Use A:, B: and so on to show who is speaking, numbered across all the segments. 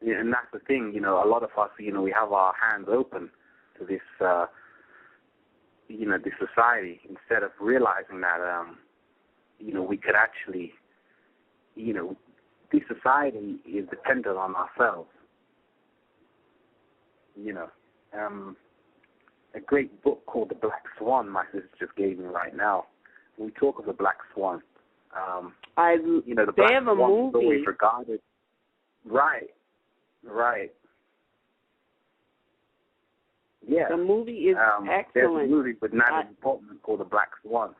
A: And that's the thing, you know, a lot of us, you know, we have our hands open to this, you know, this society instead of realizing that, you know, we could actually, you know, this society is dependent on ourselves. You know, a great book called The Black Swan my sister just gave me right now. When we talk of the Black Swan, you know, the Black Swan is always regarded. Right. Yeah.
B: The movie is excellent.
A: There's a movie with Natalie Portman called The Black Swan.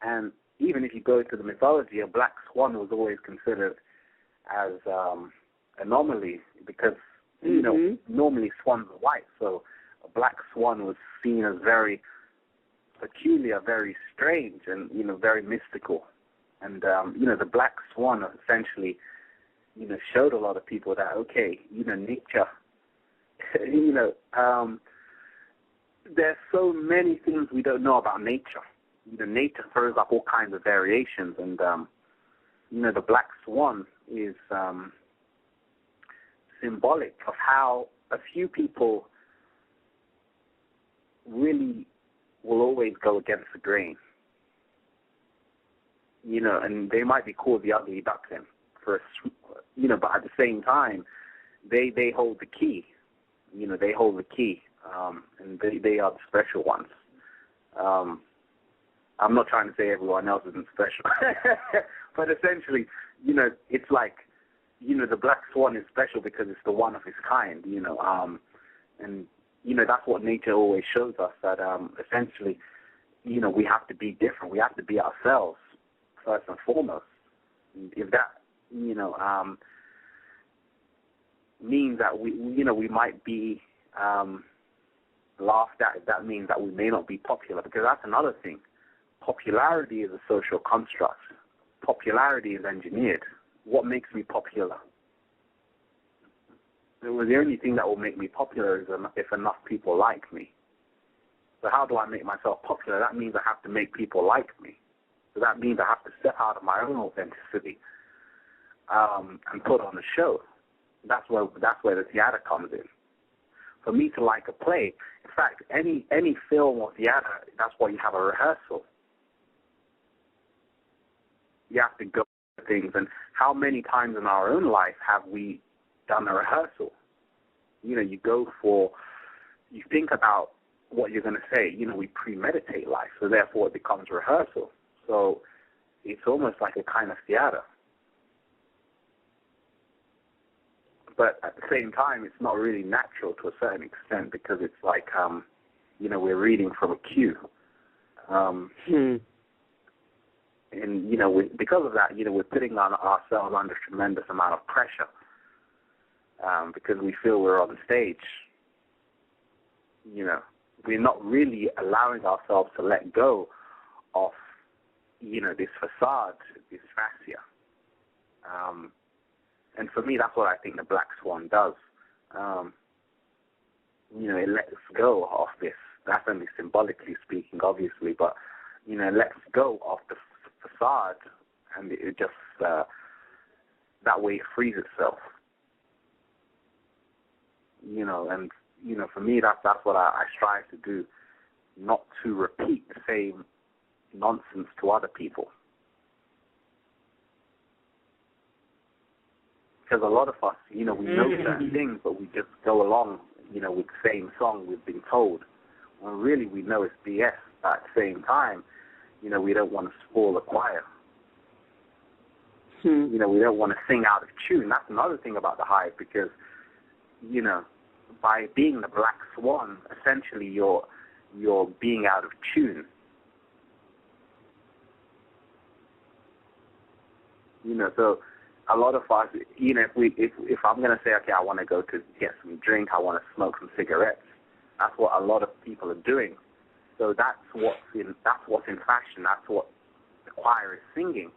A: And even if you go to the mythology, a black swan was always considered as anomaly because, you know, normally swans are white. So a black swan was seen as very peculiar, very strange, and, you know, very mystical. And, you know, the black swan essentially, you know, showed a lot of people that, okay, you know, nature, you know, there's so many things we don't know about nature. You know, nature throws up all kinds of variations, and, you know, the black swan is symbolic of how a few people really will always go against the grain. You know, and they might be called the ugly duckling for, you know, but at the same time, they hold the key. You know, they hold the key, and they are the special ones. I'm not trying to say everyone else isn't special, but essentially, you know, it's like, you know, the black swan is special because it's the one of its kind, you know, and, you know, that's what nature always shows us, that essentially, you know, we have to be different. We have to be ourselves first and foremost. If that, you know, means that we, you know, we might be laughed at, if that means that we may not be popular, because that's another thing. Popularity is a social construct. Popularity is engineered. What makes me popular? The only thing that will make me popular is if enough people like me. So how do I make myself popular? That means I have to make people like me. So that means I have to step out of my own authenticity and put on a show. That's where the theater comes in. For me to like a play, in fact, any film or theater, that's why you have a rehearsal. You have to go through things. And how many times in our own life have we done a rehearsal? You know, you think about what you're going to say. You know, we premeditate life, so therefore it becomes rehearsal. So it's almost like a kind of theater. But at the same time, it's not really natural to a certain extent because it's like, you know, we're reading from a cue. And, you know, because of that, you know, we're putting on ourselves under a tremendous amount of pressure because we feel we're on stage. You know, we're not really allowing ourselves to let go of, you know, this facade, this fascia. And for me, that's what I think the Black Swan does. You know, it lets go of this. That's only symbolically speaking, obviously, but, you know, it lets go of the facade, and it just, that way it frees itself. You know, and, you know, for me, that's what I strive to do, not to repeat the same nonsense to other people. Because a lot of us, you know, we know certain things, but we just go along, you know, with the same song we've been told. When really we know it's BS, but at the same time, you know, we don't want to spoil the choir. You know, we don't want to sing out of tune. That's another thing about the Hive, because, you know, by being the Black Swan, essentially you're being out of tune. You know, so a lot of us, you know, if I'm going to say, okay, I want to go to get some drink, I want to smoke some cigarettes, that's what a lot of people are doing. So that's what's in fashion. That's what the choir is singing.